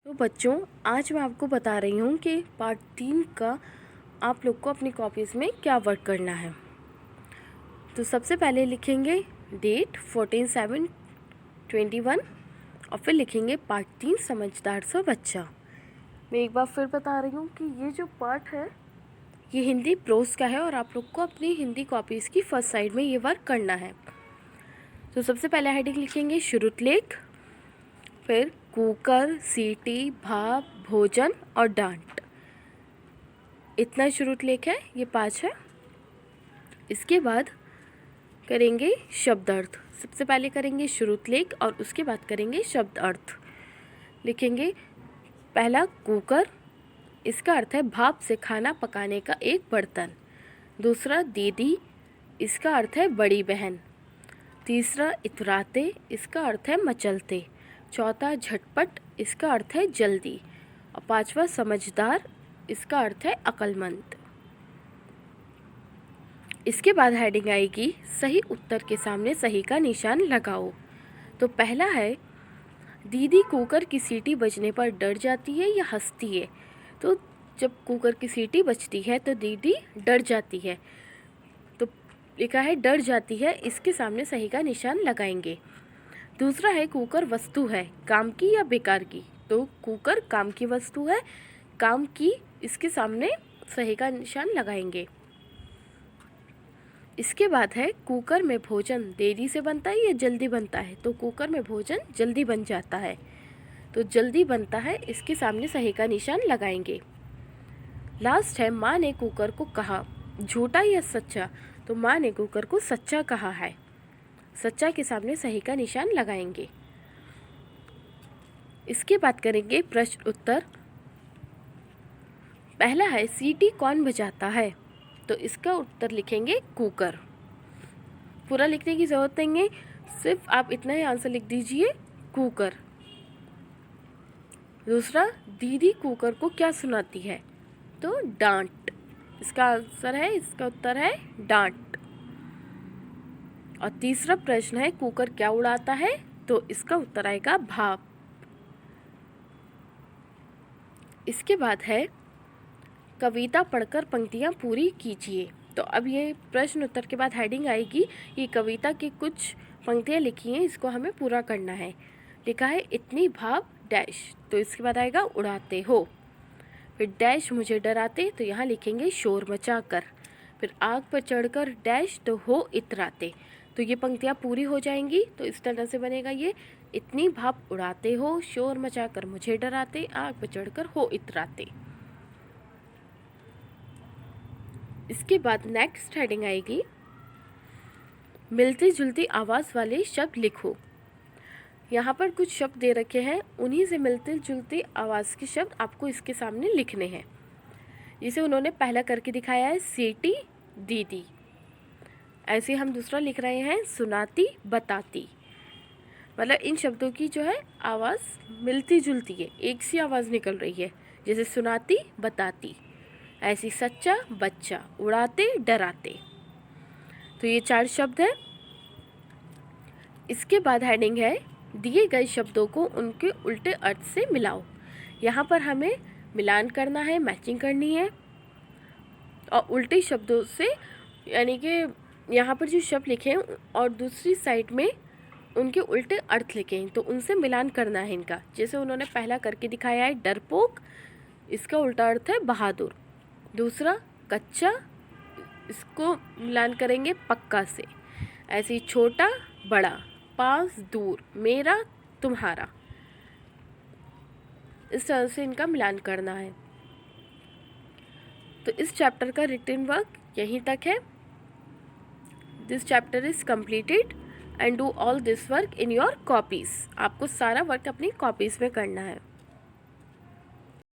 तो बच्चों, आज मैं आपको बता रही हूँ कि पार्ट 3 का आप लोग को अपनी कॉपीज़ में क्या वर्क करना है। तो सबसे पहले लिखेंगे डेट 14/7/21 और फिर लिखेंगे पार्ट 3 समझदार सा बच्चा। मैं एक बार फिर बता रही हूँ कि ये जो पार्ट है ये हिंदी प्रोज का है और आप लोग को अपनी हिंदी कॉपीज़ की फर्स्ट साइड में ये वर्क करना है। तो सबसे पहले हेडिंग लिखेंगे श्रुतलेख, फिर कुकर, सीटी, भाप, भोजन और डांट। इतना श्रुतलेख है, ये 5 है। इसके बाद करेंगे शब्द अर्थ। सबसे पहले करेंगे श्रुतलेख और उसके बाद करेंगे शब्द अर्थ। लिखेंगे पहला कुकर, इसका अर्थ है भाप से खाना पकाने का एक बर्तन। दूसरा दीदी, इसका अर्थ है बड़ी बहन। तीसरा इतराते, इसका अर्थ है मचलते। चौथा झटपट, इसका अर्थ है जल्दी। और पांचवा समझदार, इसका अर्थ है अक्लमंद। इसके बाद हेडिंग आएगी सही उत्तर के सामने सही का निशान लगाओ। तो पहला है दीदी कुकर की सीटी बजने पर डर जाती है या हंसती है। तो जब कुकर की सीटी बजती है तो दीदी डर जाती है, तो लिखा है डर जाती है, इसके सामने सही का निशान लगाएंगे। दूसरा है कुकर वस्तु है, काम की या बेकार की। तो कुकर काम की वस्तु है, काम की, इसके सामने सही का निशान लगाएंगे। इसके बाद है कुकर में भोजन देरी से बनता है या जल्दी बनता है। तो कुकर में भोजन जल्दी बन जाता है, तो जल्दी बनता है, इसके सामने सही का निशान लगाएंगे। लास्ट है माँ ने कुकर को कहा, झूठा या सच्चा। तो माँ ने कुकर को सच्चा कहा है, सच्चा के सामने सही का निशान लगाएंगे। इसके बाद करेंगे प्रश्न उत्तर। पहला है सीटी कौन बजाता है। तो इसका उत्तर लिखेंगे कुकर। पूरा लिखने की जरूरत नहीं है, सिर्फ आप इतना ही आंसर लिख दीजिए, कुकर। दूसरा, दीदी कुकर को क्या सुनाती है। तो डांट, इसका आंसर है, इसका उत्तर है डांट। और तीसरा प्रश्न है कुकर क्या उड़ाता है। तो इसका उत्तर आएगा भाप। इसके बाद है कविता पढ़कर पंक्तियाँ पूरी कीजिए। तो अब ये प्रश्न उत्तर के बाद हेडिंग आएगी, ये कविता की कुछ पंक्तियाँ लिखी हैं, इसको हमें पूरा करना है। लिखा है इतनी भाप डैश, तो इसके बाद आएगा उड़ाते हो। फिर डैश मुझे डराते, तो यहाँ लिखेंगे शोर मचाकर। फिर आग पर चढ़कर डैश, तो हो इतराते। तो ये पंक्तियाँ पूरी हो जाएंगी। तो इस तरह से बनेगा ये, इतनी भाप उड़ाते हो, शोर मचाकर मुझे डराते, आग पर चढ़कर हो इतराते। इसके बाद नेक्स्ट हेडिंग आएगी मिलती जुलती आवाज़ वाले शब्द लिखो। यहाँ पर कुछ शब्द दे रखे हैं, उन्हीं से मिलती जुलती आवाज़ के शब्द आपको इसके सामने लिखने हैं। जिसे उन्होंने पहला करके दिखाया है सीटी, दीदी। ऐसे हम दूसरा लिख रहे हैं सुनाती, बताती। मतलब इन शब्दों की जो है आवाज़ मिलती जुलती है, एक सी आवाज़ निकल रही है। जैसे सुनाती, बताती। ऐसी सच्चा, बच्चा, उड़ाते, डराते। तो ये 4 शब्द हैं। इसके बाद हेडिंग है दिए गए शब्दों को उनके उल्टे अर्थ से मिलाओ। यहाँ पर हमें मिलान करना है, मैचिंग करनी है। और उल्टे शब्दों से, यानी कि यहाँ पर जो शब्द लिखे हैं और दूसरी साइड में उनके उल्टे अर्थ लिखे हैं, तो उनसे मिलान करना है इनका। जैसे उन्होंने पहला करके दिखाया है डरपोक, इसका उल्टा अर्थ है बहादुर। दूसरा कच्चा, इसको मिलान करेंगे पक्का से। ऐसे ही छोटा, बड़ा, पास, दूर, मेरा, तुम्हारा। इस तरह से इनका मिलान करना है। तो इस चैप्टर का रिटन वर्क यहीं तक है। This chapter is completed and do all this work in your copies. आपको सारा वर्क अपनी कॉपीज़ में करना है।